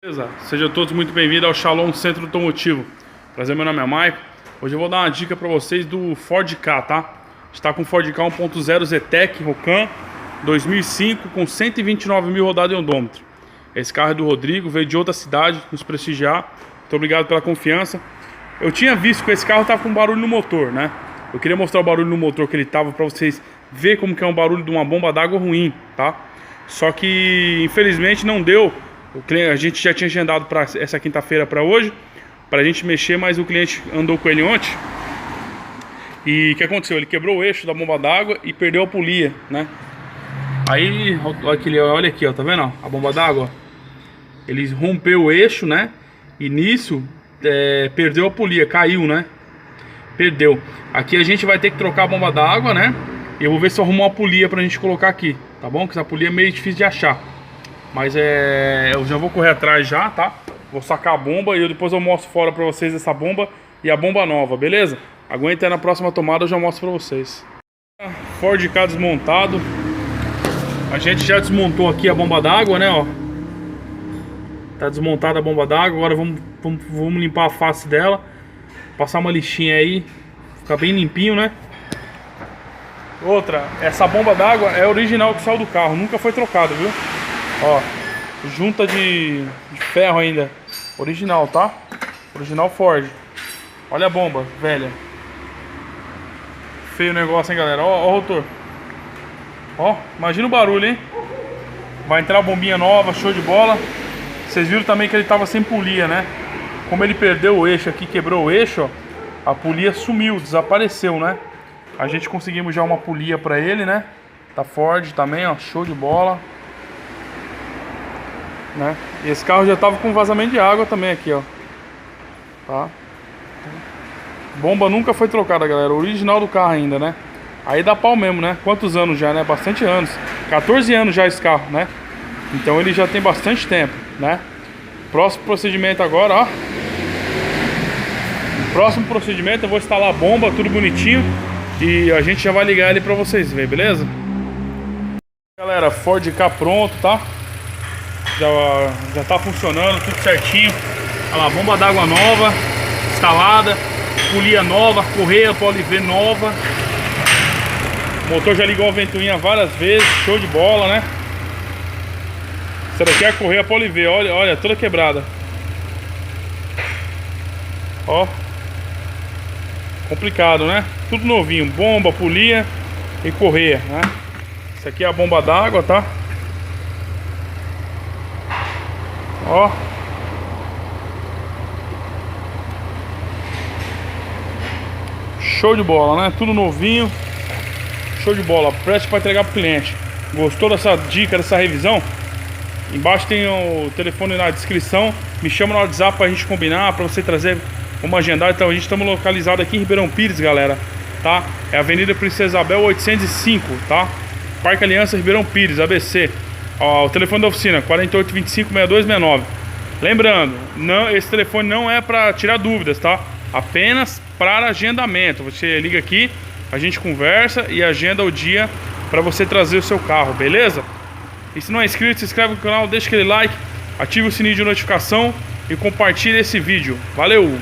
Beleza? Sejam todos muito bem-vindos ao Shalom Centro Automotivo. Prazer, meu nome é Maicon. Hoje eu vou dar uma dica para vocês do Ford Ka, tá? A gente está com o Ford Ka 1.0 Zetec Rocan 2005 com 129 mil rodadas em odômetro. Esse carro é do Rodrigo, veio de outra cidade nos prestigiar. Muito obrigado pela confiança. Eu tinha visto que esse carro estava com barulho no motor, né? Eu queria mostrar o barulho no motor que ele estava para vocês verem como que é um barulho de uma bomba d'água ruim, tá? Só que infelizmente não deu. A gente já tinha agendado para essa quinta-feira para hoje, para a gente mexer, mas o cliente andou com ele ontem. E o que aconteceu? Ele quebrou o eixo da bomba d'água e perdeu a polia, né? Aí, olha aqui, ó, tá vendo? Ó, a bomba d'água, ele rompeu o eixo, né? E nisso, perdeu a polia, caiu, né? Perdeu. Aqui a gente vai ter que trocar a bomba d'água, né? E eu vou ver se eu arrumo uma polia pra gente colocar aqui, tá bom? Porque essa polia é meio difícil de achar. Mas eu já vou correr atrás já, tá? Vou sacar a bomba e depois eu mostro fora pra vocês essa bomba e a bomba nova, beleza? Aguenta aí, na próxima tomada eu já mostro pra vocês. Ford Ka desmontado. A gente já desmontou aqui a bomba d'água, né, ó. Tá desmontada a bomba d'água. Agora vamos limpar a face dela. Passar uma lixinha aí. Ficar bem limpinho, né? Outra, essa bomba d'água é original que saiu do carro. Nunca foi trocada, viu? Ó, junta de ferro ainda. Original, tá? Original Ford. Olha a bomba, velha. Feio o negócio, hein, galera. Ó, ó o rotor. Ó, imagina o barulho, hein? Vai entrar a bombinha nova, show de bola. Vocês viram também que ele tava sem polia, né? Como ele perdeu o eixo aqui, quebrou o eixo, ó, a polia sumiu, desapareceu, né? A gente conseguimos já uma polia pra ele, né? Da Ford também, ó, show de bola. Né? E esse carro já tava com vazamento de água também aqui, ó. Tá? Bomba nunca foi trocada, galera. Original do carro ainda, né? Aí dá pau mesmo, né? Quantos anos já, né? Bastante anos. 14 anos já esse carro, né? Então ele já tem bastante tempo, né? Próximo procedimento agora, ó. Próximo procedimento eu vou instalar a bomba, tudo bonitinho. E a gente já vai ligar ele pra vocês verem, beleza? Galera, Ford Ka pronto, tá? Já tá funcionando, tudo certinho. Olha lá, bomba d'água nova instalada, polia nova, correia poliver nova. O motor já ligou a ventoinha várias vezes, show de bola, né? Essa daqui é a correia poliver, olha, toda quebrada. Ó, complicado, né? Tudo novinho, bomba, polia e correia, né? Essa aqui é a bomba d'água, tá? Ó, show de bola, né? Tudo novinho. Show de bola, preste para entregar pro cliente. Gostou dessa dica, dessa revisão? Embaixo tem o telefone na descrição. Me chama no WhatsApp pra gente combinar, pra você trazer, vamos agendar. Então a gente estamos localizados aqui em Ribeirão Pires, galera, tá? É Avenida Princesa Isabel 805, tá? Parque Aliança, Ribeirão Pires, ABC. Ó, o telefone da oficina 4825-6269. Lembrando, esse telefone não é para tirar dúvidas, tá? Apenas para agendamento. Você liga aqui, a gente conversa e agenda o dia para você trazer o seu carro, beleza? E se não é inscrito, se inscreve no canal, deixa aquele like, ative o sininho de notificação e compartilhe esse vídeo. Valeu!